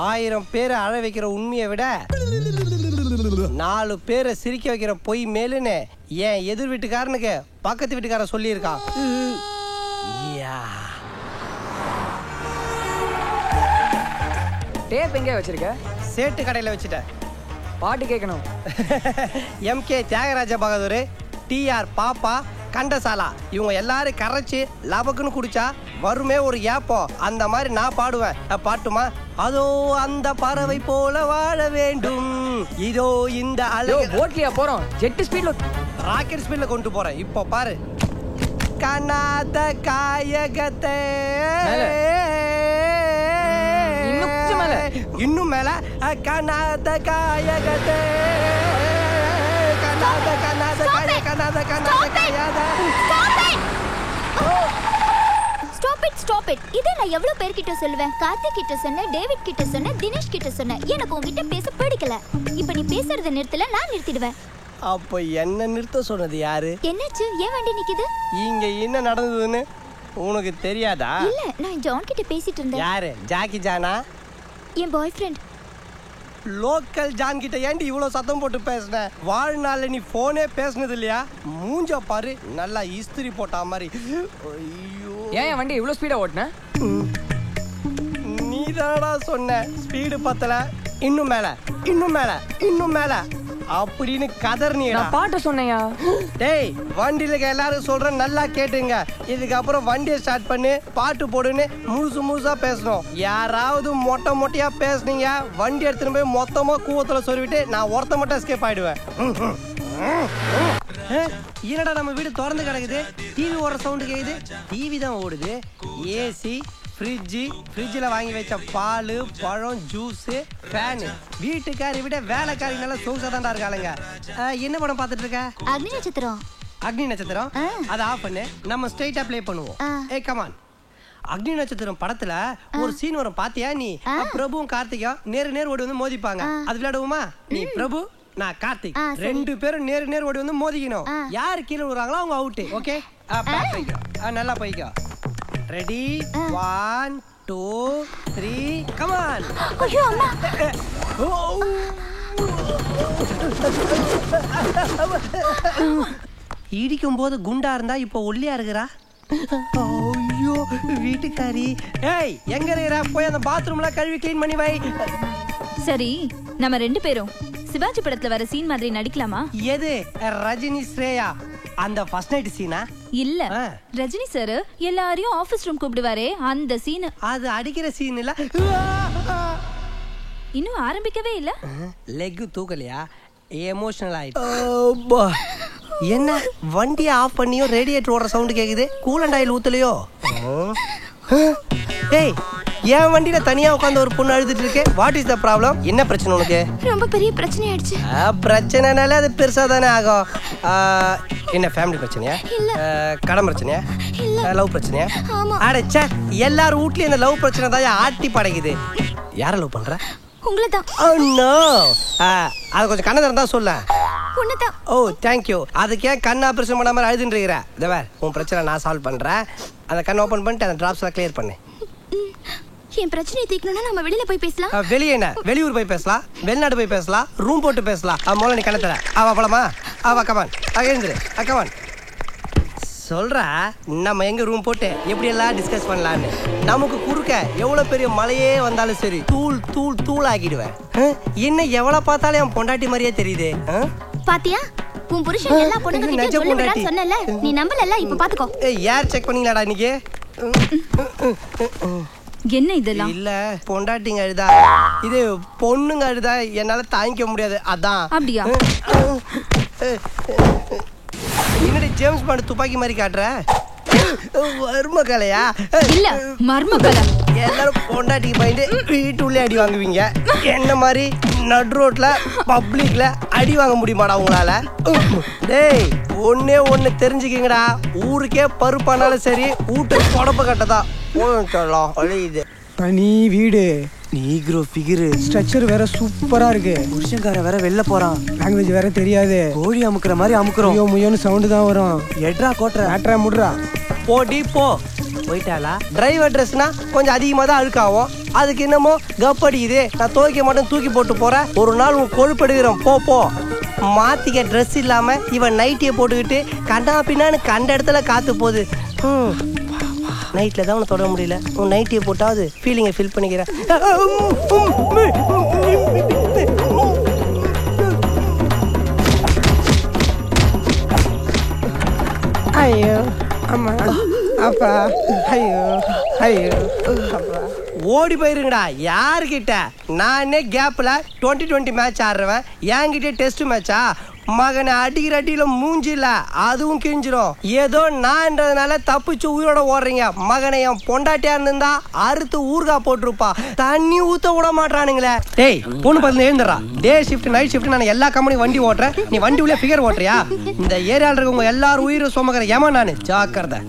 1000 பேரை அழ வைக்கிற உண்மையை விட 4 பேரை சிரிக்க வைக்கிற பொய் மேலுன்னு என் எதிர் வீட்டுக்காரனுக்கு பக்கத்து வீட்டுக்காரன் சொல்லியிருக்கான். டேப் எங்கே வச்சிருக்க? சேட்டு கடையில் வச்சுட்டேன். பாட்டு கேட்கணும். எம்கே தியாகராஜ பகதூர், டிஆர் பாப்பா, கண்டசாலா இவங்க எல்லாரும் கரைச்சி லபக்குன்னு குடிச்சா வருமே ஒரு ஏப்பம். அந்த மாதிரி நான் பாடுவேன். பாட்டுமா? அதோ அந்த பறவை போல வாழ வேண்டும், இதோ இந்த அழகு. போட்லியா போறோம்? ஜெட் ஸ்பீட்ல, ராக்கெட் ஸ்பீட்ல கொண்டு போறேன். இப்போ பாரு. கனாத காயகத்தை இன்னும் மேல கனாத காயகத்தை கனாத கனாத காய கனாத கனாத காயாத. Stop it. இதை நான் எவ்வளவு பேர்கிட்ட சொல்லுவேன்? கார்த்திக் கிட்ட சொன்னேன், டேவிட் கிட்ட சொன்னேன், தினேஷ் கிட்ட சொன்னேன். எனக்கு உங்ககிட்ட பேச பிடிக்கல. இப்ப நீ பேசுறத நிறுத்தல, நான் நிறுத்திடுவேன். அப்ப என்ன நிறுத்த சொன்னது யாரு? என்னாச்சு? ஏன் வண்டி நிக்குது? இங்க என்ன நடந்ததுன்னு உனக்கு தெரியாதா? இல்ல, நான் ஜான் கிட்ட பேசிட்டு இருந்தேன். யாரு? ஜாக்கி ஜானா? என் பாய் ஃப்ரெண்ட். லோக்கல் ஜான் கிட்ட ஏன்டி இவ்வளவு சத்தம் போட்டு பேசுன? வாழ்நாள்ல நீ போனே பேசுனது இல்லையா? மூஞ்ச பாரு, நல்லா இஸ்திரி போட்ட மாதிரி. ஐயோ, ஏன் வண்டி இவ்வளவு ஸ்பீடா ஓட்டுன? நீ தானடா சொன்ன ஸ்பீடு பத்தல, இன்னும் மேல இன்னும் மேல இன்னும் மேல அப்படின்னு கதர்னியடா. நான் பாட்ட சொன்னையா? டேய், வண்டியில எல்லாரும் சொல்றேன், நல்லா கேட்டுங்க. இதுக்கப்புறம் வண்டியை ஸ்டார்ட் பண்ணி பாட்டு போடுன்னு முழுசா பேசணும். யாராவது மொட்டையா பேசுனீங்க, வண்டி எடுத்துன்னு போய் மொத்தமா கூவத்துல சொல்லிவிட்டு நான் ஒருத்த மட்டும் எஸ்கேப் ஆயிடுவேன். என்னடா நம்ம வீடு திறந்து கிடக்குது, டிவி ஓடுற சவுண்டு கேக்குது. டிவி தான் ஓடுது. ஏசி, ஃப்ரிட்ஜில் வாங்கி வச்ச பால், பழம், ஜூஸு, ஃபேனு. வீட்டுக்காரி விட வேலைக்காரி நல்லா சொகுசா தாண்டா இருக்காளுங்க. என்ன படம் பார்த்துட்டு இருக்க? அக்னி நட்சத்திரம். அக்னி நட்சத்திரம்? அதை ஆஃப் பண்ணு, நம்ம ஸ்ட்ரைட்டா ப்ளே பண்ணுவோம். ஏய் கமான். அக்னி நட்சத்திரம் படத்துல ஒரு சீன் வரும், பாத்தியா நீ? பிரபுவும் கார்த்திக்கும் நேர் ஓடி வந்து மோதிப்பாங்க. அது விளையாடுவோமா? நீ பிரபு, நான் கார்த்திக், 2 பேரும் நேர் ஓடி வந்து மோதிக்கணும். யாரு கீழே விடுறாங்களோ அவங்க அவுட். ஓகே, நல்லா போய்க்கோ. ரெடி? 1 2 3 come on. ஐயோ அம்மா. இடிக்கும் போது குண்டா இருந்தா இப்போ ஒல்லியா இருக்குறா. ஐயோ வீட்டுக்காரி. ஏய் எங்க இருக்கற? போய் அந்த பாத்ரூம்ல கழுவி க்ளீன் பண்ணி வை. சரி, நம்ம 2 பேரும் சிவாஜி படத்துல வர சீன் மாதிரி நடிக்கலாமா? எது? ரஜினி ஸ்ரேயா அந்த ஃபர்ஸ்ட் நைட் சீனா? இல்ல, ரஜினி சார் எல்லாரையும் ஆபீஸ் ரூம் கூப்பிடுவாரே அந்த சீன். அது அடிக்கிற சீன் இல்ல. இன்னும் ஆரம்பிக்கவே இல்ல. லெக் தூக்கலையா? எமோஷனல் ஆயிடுச்சு. என்ன வண்டியை ஆஃப் பண்ணியும் ரேடியேட்டர் ஓடுற சவுண்ட் கேக்குது? கூலண்ட் ஆயில் ஊத்தலையோ? ஏய், என் வண்டியில தனியா உட்கார்ந்து ஒரு பொண்ணு அழுதுட்டு இருக்கு. What is the problem? என்ன பிரச்சனை உனக்கு? ரொம்ப பெரிய பிரச்சனை ஆயிடுச்சு. பிரச்சனைனால அது பெருசா தானே ஆகும். என்ன ஃபேமிலி பிரச்சனையா? கடன் பிரச்சனையா? லவ் பிரச்சனையா? அடச்சே, எல்லாரும் வீட்லயும் இந்த லவ் பிரச்சனை தான் ஆட்டி படைக்குது. யார லவ் பண்ற? உங்களை தான். ஓ நோ, அது கொஞ்சம் கண்ணை திறந்தா சொல்ல. உன்னதான். ஓ தேங்க்யூ. அதுக்கே கண் ஆப்ரேஷன் பண்ண மாதிரி அழுதுன்னு இருக்கிற. இதை வேற உன் பிரச்சனை நான் சால்வ் பண்றேன். அந்த கண் ஓப்பன் பண்ணிட்டு அந்த டிராப்ஸ் எல்லாம் கிளியர் பண்ணு. என் பிரச்சனையை தீர்க்கணும்னா நம்ம வெளியில போய் பேசலாம். வெளியே என்ன? வெளியூர் போய் பேசலாம், வெளிநாடு போய் பேசலாம், ரூம் போட்டு பேசலாம். முதல்ல நீ கண்ணை தர. அவ போலாமா? அவ கமான், எழுந்துரு. கமான் சொல்ற. நம்ம எங்க ரூம் போட்டு எப்படி எல்லாம் டிஸ்கஸ் பண்ணலான்னு. நமக்கு குறுக்க எவ்வளவு பெரிய மலையே வந்தாலும் சரி தூள் தூள் தூள் ஆக்கிடுவேன். என்ன எவ்வளவு பார்த்தாலும் என் பொண்டாட்டி மாதிரியே தெரியுது. பாத்தியா, உன் புருஷன் எல்லா பொண்ணுங்க சொல்லுங்கன்னு சொன்னல, நீ நம்பலல. இப்ப பாத்துக்கோ. யார் செக் பண்ணீங்களாடா இன்னைக்கு? என்ன இதெல்லாம்? இல்ல, பொண்டாட்டிங்க அழுதா, இது பொண்ணுங்க அழுதா என்னால தாங்கிக்க முடியாது. அதான். அப்படியா? என்னடி ஜேம்ஸ் பாண்ட் துப்பாக்கி மாதிரி காட்டுற? மர்மகலையா? இல்ல, மர்மகலை. எல்லாரும் பொண்டாட்டிக்கு பயந்து வீட்டுள்ளே அடி வாங்குவீங்க. என்ன மாதிரி நடு ரோட்ல பப்ளிக்ல அடி வாங்க முடியுமாடா உங்களால? டேய், ஒண்ணு தெரிஞ்சுக்கிங்கடா. ஊருக்கே பருப்பானாலும் சரி வீட்டு கொடப்ப கட்டதான் சொல்லலாம். அழியுது தனி வீடு, நீக்ரோ ஃபிகரு, ஸ்ட்ரக்சர் வேற சூப்பரா இருக்கு. புருஷன்கார வேற வெளில போறான். லாங்குவேஜ் வேற தெரியாது. கோழி அமுக்குற மாதிரி அமுக்குறோம். ஐயோ முயோன்னு சவுண்டு தான் வரும். எட்ரா கோட்ரா ஆட்ரா முட்ரா. போடி போ. போயிட்டாளா? டிரைவர் ட்ரெஸ்னா கொஞ்சம் அதிகமாக தான் அழுக்காகும். அதுக்கு என்னமோ கப்படிக்குது. நான் துவைக்க மாட்டேன், தூக்கி போட்டு போறேன். ஒரு நாள் உன் கொழுப்பெடுக்கிறோம். போ மாத்திக்க ட்ரெஸ் இல்லாம இவன் நைட்டியை போட்டுக்கிட்டு கண்டா பின்னான்னு கண்ட இடத்துல காத்து போகுது. நைட்ல தான் உன்னை தொட முடியல. உன் நைட்டியை போட்டாவது ஃபீலிங்கை ஃபீல் பண்ணிக்கிறேன். ஐயோ அம்மா அப்பா ஐயோ ஐயோ அப்பா. ஓடி போயிருங்கடா. யாருக்கிட்ட? நானே கேப்ல 2020 மேட்ச் ஆடுறவன். என்கிட்ட டெஸ்ட் மேட்சா? மகனை அடிக்கிற அடியில மூஞ்சில அதுவும் கிழிஞ்சிரும். ஏதோ நான்றதுனால தப்பிச்சு உயிரோட ஓடுறீங்க. மகனை என் பொண்டாட்டியா இருந்தா அறுத்து ஊர்கா போட்டிருப்பா. தண்ணி ஊத்த விட மாட்டானுங்களே. டேய் பொண்ணு பார்த்து எழுந்துடுறா. டே ஷிஃப்ட் நைட் ஷிஃப்ட் நான் எல்லா கம்பெனியும் வண்டி ஓட்டுறேன். நீ வண்டி உள்ள ஃபிகர் ஓட்டுறியா? இந்த ஏரியாவில் இருக்கவங்க எல்லாரும் உயிரை சுமக்கிற ஏமா நானு ஜாக்கிரதை.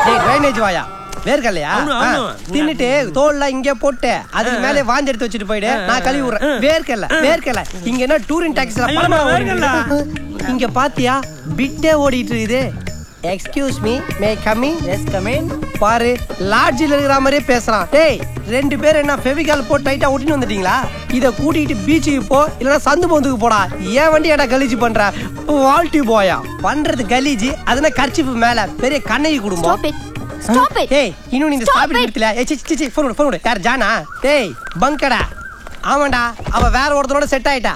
டேய் ட்ரைனேஜ் வாயா வேர்க்கலையா? தின்னுட்டு தோல்ல இங்க போட்டு அதுக்கு மேலே வாந்தி எடுத்து வச்சுட்டு போயிடு. நான் கழுவி விடுறேன். வேர்க்கல இங்க என்ன டூரிங் டாக்ஸில இங்க பாத்தியா பிட்டே ஓடிட்டு இருக்குது. Excuse me may coming? Yes coming. பாரு லாட்ஜில் இருக்கிற மாதிரியே பேசுறான். டேய் 2 பேர் என்ன ஃபெவிகால் போட்டு டைட்டா ஒட்டின்னு வந்துட்டீங்களா? இதை கூட்டிட்டு பீச்சுக்கு போ, இல்லைன்னா சந்து பொந்துக்கு போடா. ஏன் வண்டி ஏடா கலீஜி பண்ற? வால்ட்டி போயா பண்றது கலீஜி. அதனால கர்ச்சிப்பு மேல பெரிய கண்ணகி குடும்பம். Stop it. டேய் இன்னும் நீ இந்த ஸ்டாப் நிறுத்தல. சி ஃபோன் யார் ஜானா? டேய் பங்கடா. ஆமாண்டா அவ வேற ஒருத்தரோட செட் ஆயிட்டா.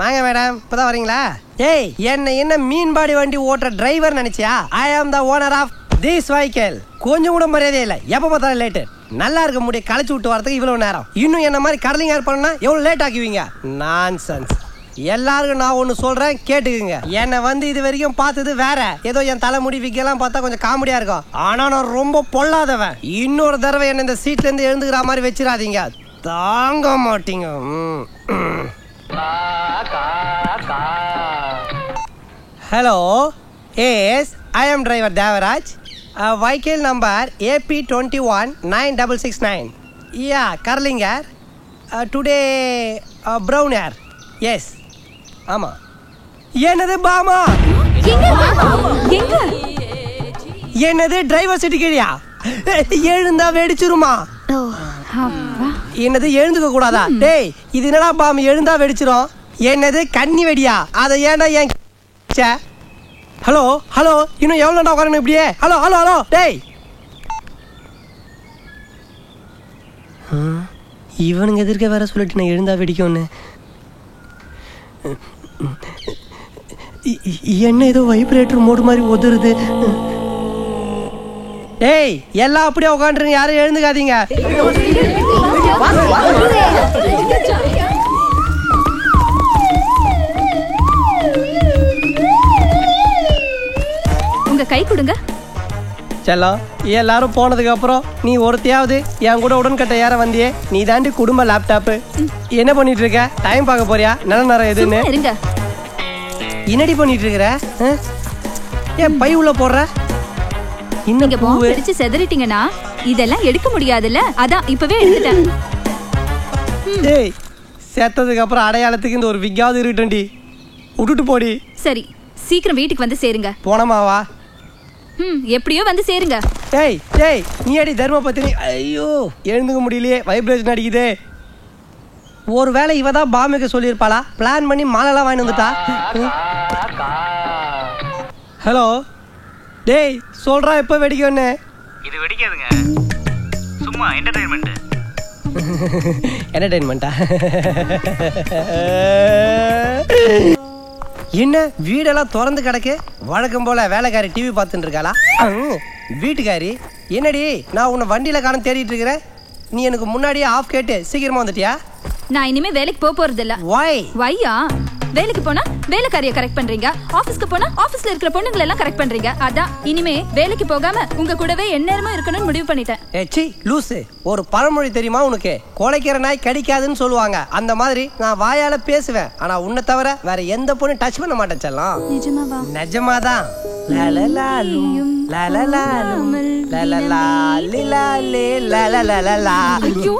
வாங்க மேடம் இப்பதான் வரீங்களா? டேய் என்ன மீன்பாடி வண்டி ஓட்டுற டிரைவர் நினைச்சியா? I am the owner of this vehicle. கொஞ்சம் கூட மரியாதை இல்லை. எப்ப பார்த்தாலும் லேட்டு. நல்லா இருக்க முடிய களைச்சு விட்டு வரதுக்கு இவ்வளவு நேரம். இன்னும் என்ன மாதிரி கடலிங் ஏர் பண்ணா எவ்வளவு லேட் ஆக்குவீங்க? நான்சென்ஸ். எல்லாருக்கும் நான் ஒண்ணு சொல்றேன் கேட்டுக்குங்க. என்னை வந்து இது வரைக்கும் பார்த்தது வேற. ஏதோ என் தலைமுடி விக்கெல்லாம் பார்த்தா கொஞ்சம் காமெடியா இருக்கும். ஆனா நான் ரொம்ப பொல்லாதவன். இன்னொரு தடவை என்ன இந்த சீட்ல இருந்து எழுந்துக்கிற மாதிரி வச்சிடாதீங்க. தாங்க மாட்டீங்க. ஹலோ எஸ் ஐ ஆம் driver Devaraj. Vehicle number AP21 9669. யா கர்லிங் ஏர். டுடே ப்ரௌன் ஏர். எஸ் ஆமா. என்னது பாமா? என்னது டிரைவர் சீட்டு கீழியா? எழுந்தா வெடிச்சிருமா? என்னது எழுந்துக்க கூடாதா? டேய் இது என்னடா பாம் எழுந்தா வெடிச்சிரும்? என்னது கண்ணி வெடியா? அதை ஏன்டா ஏன்? ஹலோ ஹலோ இன்னும் எவ்வளோடா உட்காரணும் இப்படியே? ஹலோ ஹலோ ஹலோ டேய் இவனுங்க எதிர்க்க வேற சொல்லிட்டு நான் எழுந்தா வெடிக்கும்னு. என்ன ஏதோ வைப்ரேட்டர் மோடு மாதிரி ஒதுருது. டேய் எல்லாம் அப்படியே உட்காந்துருங்க. யாரும் எழுந்துக்காதீங்க. உங்க கை கொடுங்க. செல்லம் எல்லாரும் போனதுக்கு அப்புறம் நீ ஒருத்தையாவது என் கூட உடன்கட்டை ஏற வந்தியே. நீ தாண்டி குடும்ப லேப்டாப்பு. என்ன பண்ணிட்டு இருக்க? டைம் பார்க்க போறியா? நல்ல நேரம் எதுன்னு இருங்க. என்னடி பண்ணிட்டு இருக்கிற? ஏன் பை உள்ள போடுற? நீங்க பாம்பு அடிச்சு செதறிட்டீங்கன்னா இதெல்லாம் எடுக்க முடியாதுல்ல. அதான் இப்பவே எடுத்துட்டேன். டேய் செத்ததுக்கு அப்புறம் அடையாளத்துக்கு இந்த ஒரு விக்காவது இருக்கட்டும்டி. விட்டுட்டு போடி. சரி சீக்கிரம் வீட்டுக்கு வந்து சேருங்க. போனமாவா? எப்படியோ வந்து சேருங்க. டேய் டேய் நீ அடி தர்மபத்தினி. ஐயோ எழுந்துக்க முடியலையே. வைப்ரேஷன் அடிக்குதே. ஒருவேளை இவ தான் பாம்புக்கு சொல்லியிருப்பாளா? பிளான் பண்ணி மாலைலாம் வாங்கி வந்துட்டா. ஹலோ டேய் சொல்றா எப்போ வெடிக்கும்னு? இது வெடிக்காதுங்க, சும்மா என்டர்டெயின்மெண்ட். என்டர்டெயின்மெண்டா? என்ன வீடெல்லாம் திறந்து கிடக்கு? வழக்கம் போல வேலைக்காரி டிவி பார்த்துட்டு இருக்காளா? வீட்டுக்காரி என்னடி நான் உன்னை வண்டியில காண தேடிட்டு இருக்கிறேன். நீ எனக்கு முன்னாடியே ஆஃப் கேட்டு சீக்கிரமா வந்துட்டியா? நான் இனிமே வேலைக்கு போறது இல்ல. வையா வேலைக்கு போனா வேலைக்காரியை கரெக்ட் பண்றீங்க, ஆபீஸ்க்கு போனா ஆபீஸ்ல இருக்கிற பொண்ணுங்களை எல்லாம் கரெக்ட் பண்றீங்க. அதான் இனிமே வேலைக்கு போகாம உங்க கூடவே எந்நேரமும் இருக்கணும்னு முடிவு பண்ணிட்டேன். ஏச்சி லூசு, ஒரு பழமொழி தெரியுமா உனக்கு? கொலைக்கிற நாய் கடிக்காதுன்னு சொல்லுவாங்க. அந்த மாதிரி நான் வாயால பேசுவேன், ஆனா உன்னை தவிர வேற எந்த பொண்ணு டச் பண்ண மாட்டேன் செல்லம். நிஜமாவா? நிஜமாதான். ஐயோ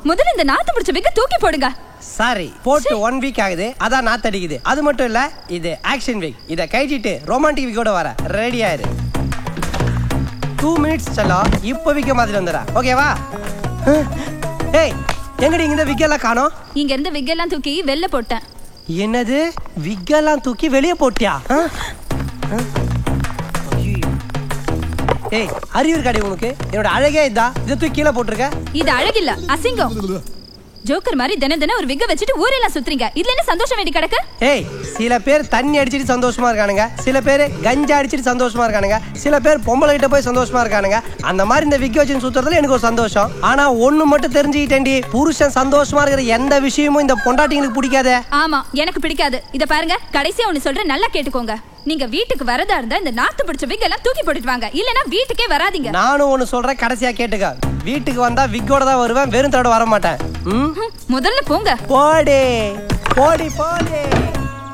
முதல்ல இந்த நாத்து பிடிச்ச விக்க தூக்கி போடுங்க. சாரி போட்டு 1 வீக் ஆகுது, அதான் நாத்து அடிக்குது. அது மட்டும் இல்ல இது ஆக்ஷன் வீக். இத கைட்டிட்டு ரொமான்டிக் வீக்கோட வர ரெடி ஆயிரு. 2 மினிட்ஸ் செல்லம், இப்போ வீக்க மாதிரி வந்துடா. ஓகேவா? ஏய் எங்கடி இந்த விக்கெல்லாம் காணோம்? இங்க இருந்து விக்கெல்லாம் தூக்கி வெளில போட்டேன். என்னது விக்கெல்லாம் தூக்கி வெளியே போட்டியா? ஏய் அறிவு இருக்காடி உனக்கு? என்னோட அழகே இதா, இதை தூக்கி கீழே போட்டிருக்க. இது அழகில்ல, அசிங்கம். ஜோக்கர் மாதிரி தினம் ஒரு விக்க வச்சுட்டு ஊரெல்லாம் சுத்துறீங்க. இதுல என்ன சந்தோஷம் வேண்டி கிடக்கு? ஏய் சில பேர் தண்ணி அடிச்சிட்டு சந்தோஷமா இருக்கானுங்க, சில பேர் கஞ்சா அடிச்சிட்டு சந்தோஷமா இருக்கானுங்க, சில பேர் பொம்பளை கிட்ட போய் சந்தோஷமா இருக்கானுங்க. அந்த மாதிரி இந்த விக்க வச்சு சுத்துறதுல எனக்கு ஒரு சந்தோஷம். ஆனா ஒண்ணு மட்டும் தெரிஞ்சுக்கிட்டேன்டி, புருஷன் சந்தோஷமா இருக்கிற எந்த விஷயமும் இந்த பொண்டாட்டிங்களுக்கு பிடிக்காதே. ஆமா எனக்கு பிடிக்காது. இத பாருங்க, கடைசியா ஒன்னு சொல்றேன், நல்லா கேட்டுக்கோங்க. நீங்க வீட்டுக்கு வரதா இருந்தா இந்த நாத்து பிடிச்ச விக் எல்லாம் தூக்கி போட்டுட்டு வாங்க, இல்லனா வீட்டுக்கே வராதீங்க. நானும் ஒன்னு சொல்றேன், கடைசியா கேட்டுக்க. வீட்டுக்கு வந்தா விக்கோட தான் வருவேன், வெறும் தடவை வர மாட்டேன். முதல்ல போங்க. போடி போடி போடி.